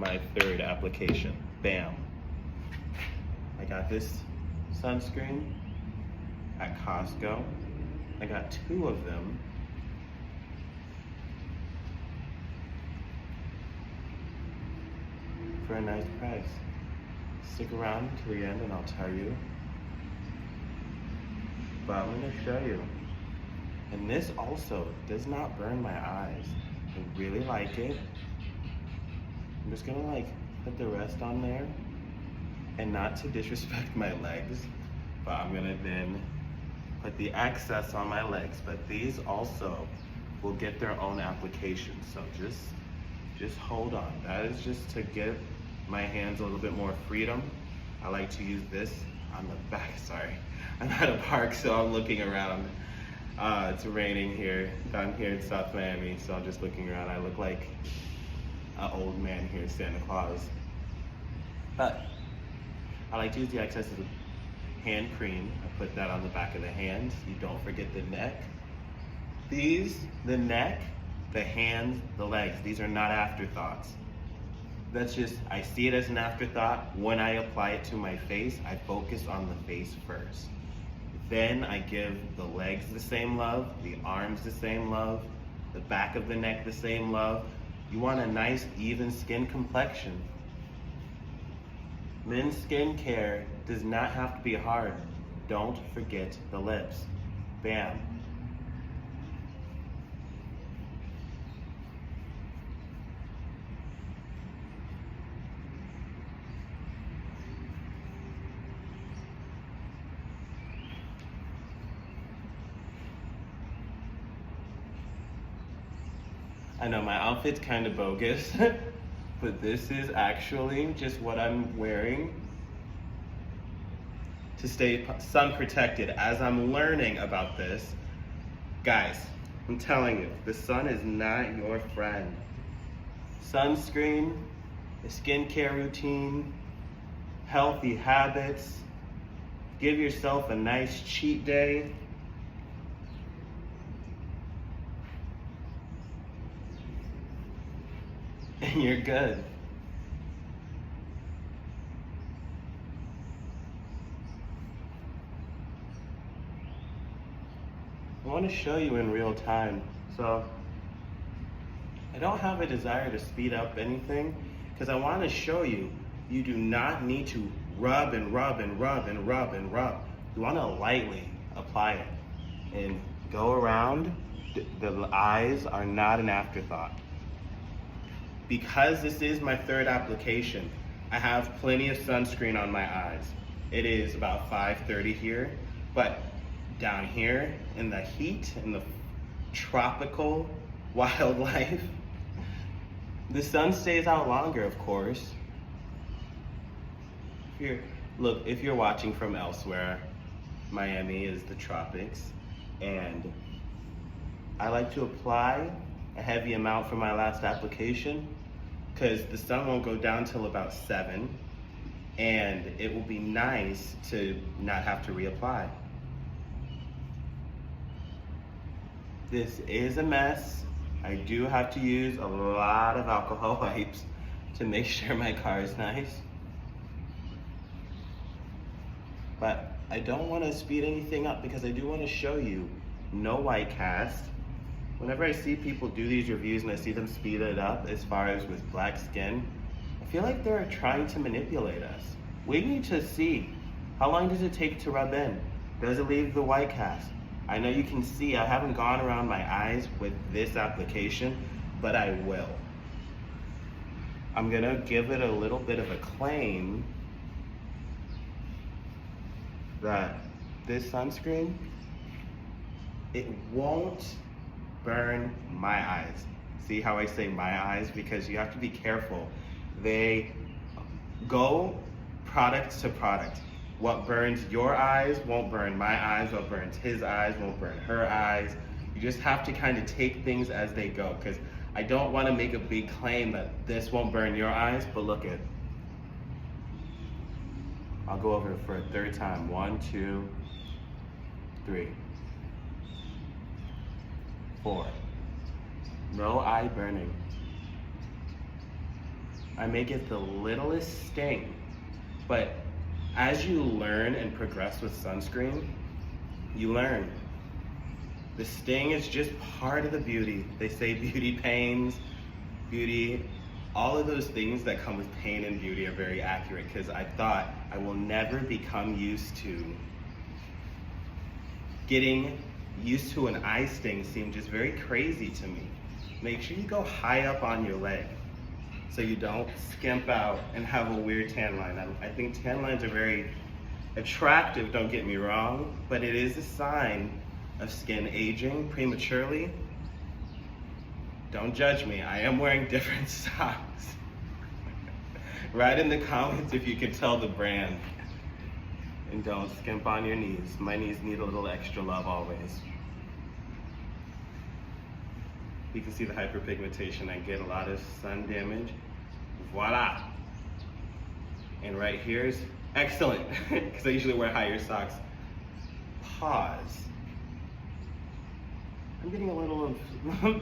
my third application. Bam. I got this sunscreen at Costco. I got 2 of them. For a nice price. Stick around to the end and I'll tell you. But I'm gonna show you. And this also does not burn my eyes. I really like it. I'm just gonna like put the rest on there. And not to disrespect my legs, but I'm gonna then put the excess on my legs. But these also will get their own application. So just hold on. That is just to give my hands a little bit more freedom. I like to use this on the back. Sorry, I'm at a park, so I'm looking around. It's raining here. I'm here in South Miami, so I'm just looking around. I look like an old man here, Santa Claus. But I like to use the excess of the hand cream. I put that on the back of the hands. You don't forget the neck. The neck, the hands, the legs, these are not afterthoughts. That's just, I see it as an afterthought. When I apply it to my face, I focus on the face first. Then I give the legs the same love, the arms the same love, the back of the neck the same love. You want a nice, even skin complexion. Men's skincare does not have to be hard. Don't forget the lips. Bam. I know my outfit's kind of bogus, but this is actually just what I'm wearing to stay sun protected as I'm learning about this. Guys, I'm telling you, the sun is not your friend. Sunscreen, a skincare routine, healthy habits, give yourself a nice cheat day. And you're good. I want to show you in real time. So I don't have a desire to speed up anything because I want to show you, you do not need to rub and rub and rub and rub and rub. You want to lightly apply it and go around. The eyes are not an afterthought. Because this is my third application, I have plenty of sunscreen on my eyes. It is about 5:30 here, but down here in the heat, in the tropical wildlife, the sun stays out longer, of course. If you're watching from elsewhere, Miami is the tropics, and I like to apply a heavy amount for my last application because the sun won't go down till about 7, and it will be nice to not have to reapply. This is a mess. I do have to use a lot of alcohol wipes to make sure my car is nice. But I don't want to speed anything up because I do want to show you no white cast. Whenever I see people do these reviews and I see them speed it up as far as with black skin, I feel like they're trying to manipulate us. We need to see, how long does it take to rub in? Does it leave the white cast? I know you can see I haven't gone around my eyes with this application, but I will. I'm gonna give it a little bit of a claim that this sunscreen, it won't burn my eyes. See how I say my eyes? Because you have to be careful. They go product to product. What burns your eyes won't burn my eyes. What burns his eyes won't burn her eyes. You just have to kind of take things as they go, because I don't want to make a big claim that this won't burn your eyes, but look at, I'll go over it for a third time. 1, 2, 3, 4. No eye burning. I may get the littlest sting, but as you learn and progress with sunscreen, you learn. The sting is just part of the beauty. They say beauty pains, beauty, all of those things that come with pain and beauty are very accurate, because I thought I will never become used to getting used to an eye sting. Seemed just very crazy to me. Make sure you go high up on your leg so you don't skimp out and have a weird tan line. I think tan lines are very attractive, don't get me wrong, but it is a sign of skin aging prematurely. Don't judge me, I am wearing different socks. Write in the comments if you can tell the brand. And don't skimp on your knees. My knees need a little extra love always. You can see the hyperpigmentation. I get a lot of sun damage. Voila. And right here is excellent, because I usually wear higher socks. Pause. I'm getting a little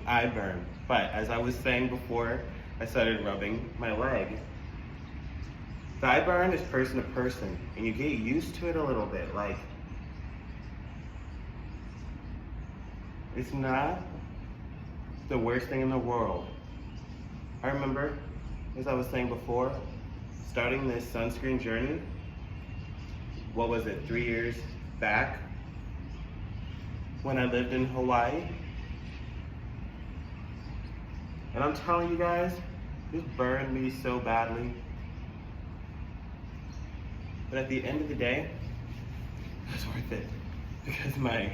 eye burn, but as I was saying before I started rubbing my leg, the eye burn is person to person, and you get used to it a little bit. Like, it's not the worst thing in the world. I remember, as I was saying before, starting this sunscreen journey, what was it, 3 years back, when I lived in Hawaii. And I'm telling you guys, this burned me so badly. But at the end of the day, it was worth it, because my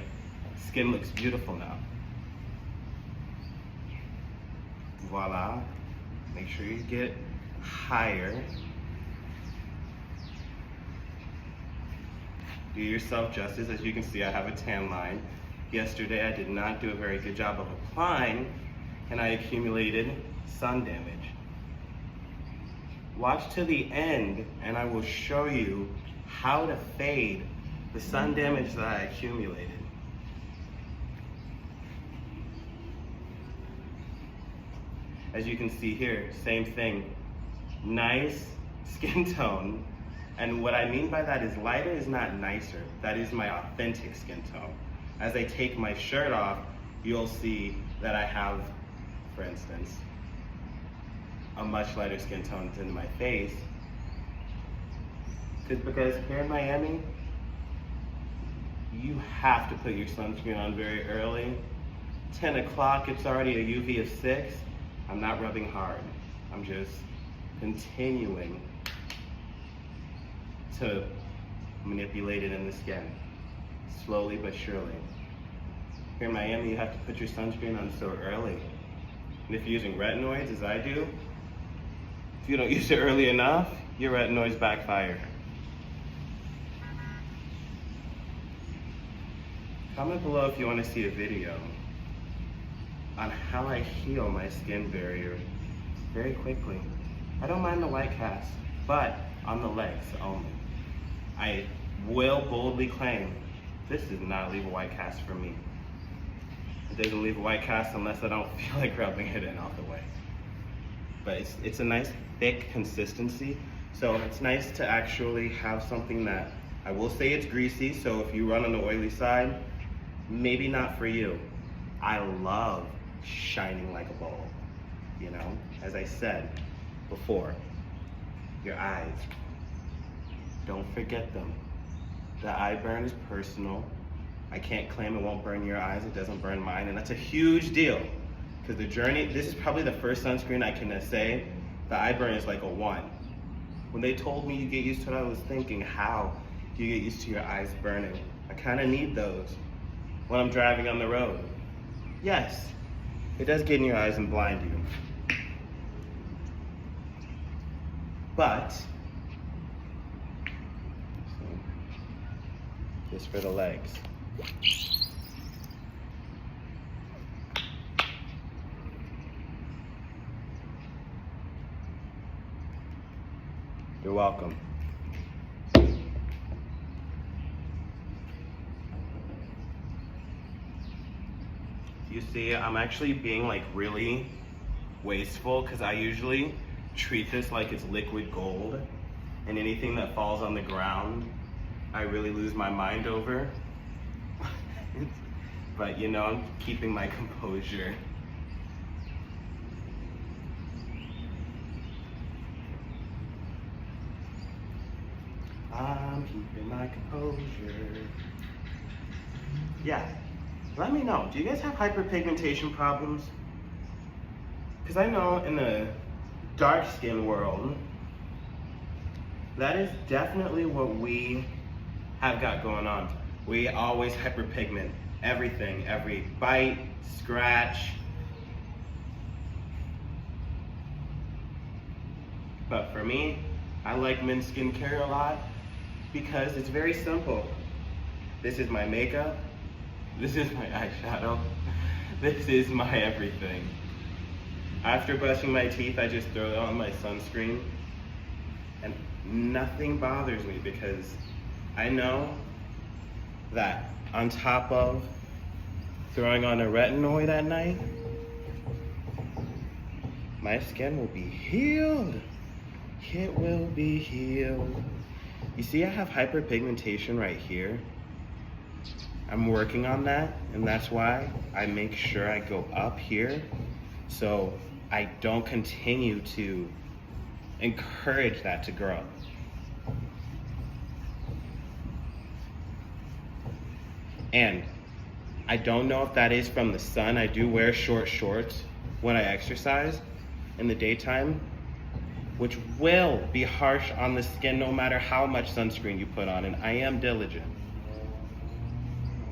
skin looks beautiful now. Voila. Make sure you get higher. Do yourself justice. As you can see, I have a tan line. Yesterday, I did not do a very good job of applying, and I accumulated sun damage. Watch to the end, and I will show you how to fade the sun damage that I accumulated. As you can see here, same thing. Nice skin tone. And what I mean by that is lighter is not nicer. That is my authentic skin tone. As I take my shirt off, you'll see that I have, for instance, a much lighter skin tone than my face. Because here in Miami, you have to put your sunscreen on very early. 10 o'clock, it's already a UV of 6. I'm not rubbing hard. I'm just continuing to manipulate it in the skin, slowly but surely. Here in Miami, you have to put your sunscreen on so early. And if you're using retinoids, as I do, if you don't use it early enough, your retinoids backfire. Comment below if you want to see a video on how I heal my skin barrier very quickly. I don't mind the white cast, but on the legs only. I will boldly claim this does not leave a white cast for me. It doesn't leave a white cast unless I don't feel like rubbing it in all the way. But it's a nice thick consistency, so it's nice to actually have something that, I will say it's greasy, so if you run on the oily side, maybe not for you. I love shining like a bowl, you know? As I said before, your eyes, don't forget them. The eye burn is personal. I can't claim it won't burn your eyes, it doesn't burn mine, and that's a huge deal. Because the journey, this is probably the first sunscreen I can say the eye burn is like a 1. When they told me you get used to it, I was thinking, how do you get used to your eyes burning? I kind of need those when I'm driving on the road. Yes, it does get in your eyes and blind you. But, this for the legs. You're welcome. You see, I'm actually being like really wasteful, because I usually treat this like it's liquid gold, and anything that falls on the ground, I really lose my mind over. But you know, I'm keeping my composure. I'm keeping my composure. Yeah, let me know. Do you guys have hyperpigmentation problems? Because I know in the dark skin world, that is definitely what we have got going on. We always hyperpigment everything, every bite, scratch. But for me, I like men's skincare a lot because it's very simple. This is my makeup, this is my eyeshadow, this is my everything. After brushing my teeth, I just throw on my sunscreen and nothing bothers me because I know that on top of throwing on a retinoid at night, my skin will be healed. It will be healed. You see, I have hyperpigmentation right here. I'm working on that, and that's why I make sure I go up here so I don't continue to encourage that to grow. And I don't know if that is from the sun. I do wear short shorts when I exercise in the daytime, which will be harsh on the skin no matter how much sunscreen you put on, and I am diligent.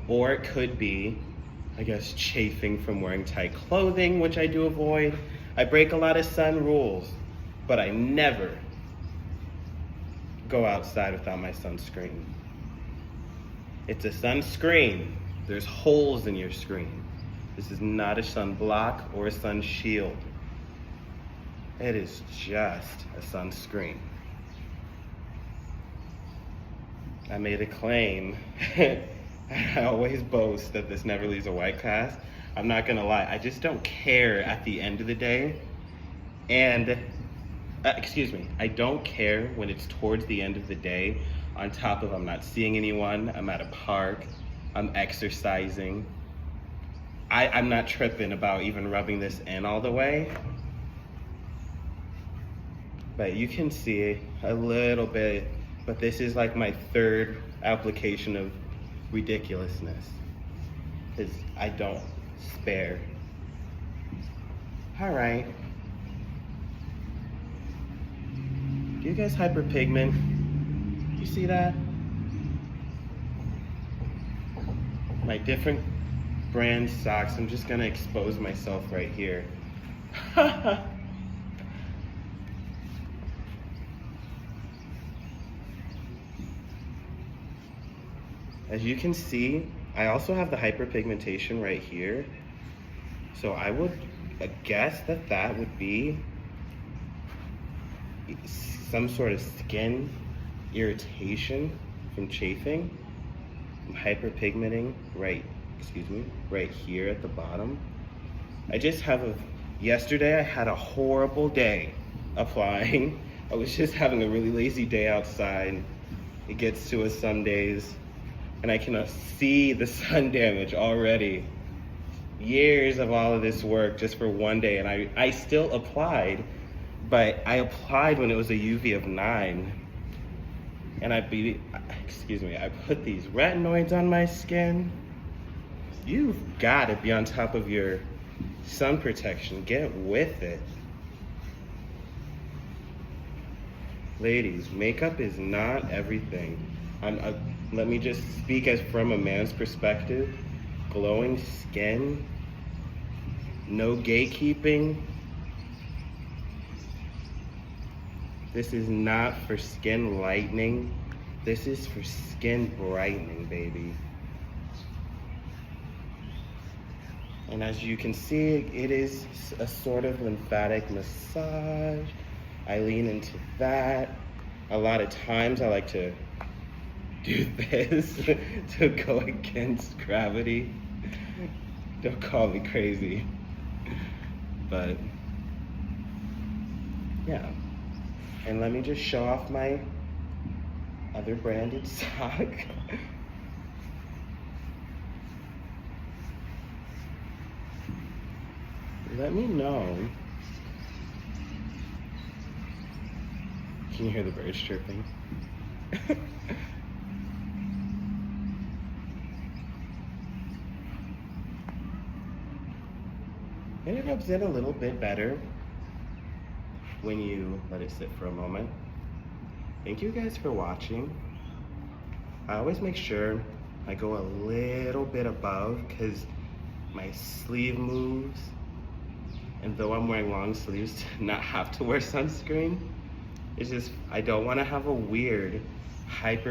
Or it could be, I guess, chafing from wearing tight clothing, which I do avoid. I break a lot of sun rules, but I never go outside without my sunscreen. It's a sunscreen. There's holes in your screen. This is not a sunblock or a sun shield. It is just a sunscreen. I made a claim. I always boast that this never leaves a white cast. I'm not gonna lie, I just don't care at the end of the day. And, I don't care when it's towards the end of the day, on top of I'm not seeing anyone, I'm at a park, I'm exercising. I'm not tripping about even rubbing this in all the way. But you can see a little bit, but this is like my third application of ridiculousness, because I don't spare. All right. Do you guys hyperpigment? You see that? My different brand socks. I'm just gonna expose myself right here. As you can see, I also have the hyperpigmentation right here. So I would guess that that would be some sort of skin irritation from chafing. I'm hyperpigmenting right here at the bottom. Yesterday I had a horrible day applying. I was just having a really lazy day outside. It gets to us some days. And I can see the sun damage already. Years of all of this work just for one day, and I still applied, but I applied when it was a UV of 9. And I put these retinoids on my skin. You've got to be on top of your sun protection. Get with it. Ladies, makeup is not everything. Let me just speak from a man's perspective. Glowing skin, no gatekeeping. This is not for skin lightening. This is for skin brightening, baby. And as you can see, it is a sort of lymphatic massage. I lean into that. A lot of times I like to do this to go against gravity. Don't call me crazy. But Yeah. And let me just show off my other branded sock. Let me know. Can you hear the birds chirping? And it rubs in a little bit better when you let it sit for a moment. Thank you guys for watching. I always make sure I go a little bit above because my sleeve moves. And though I'm wearing long sleeves to not have to wear sunscreen, it's just, I don't want to have a weird hyper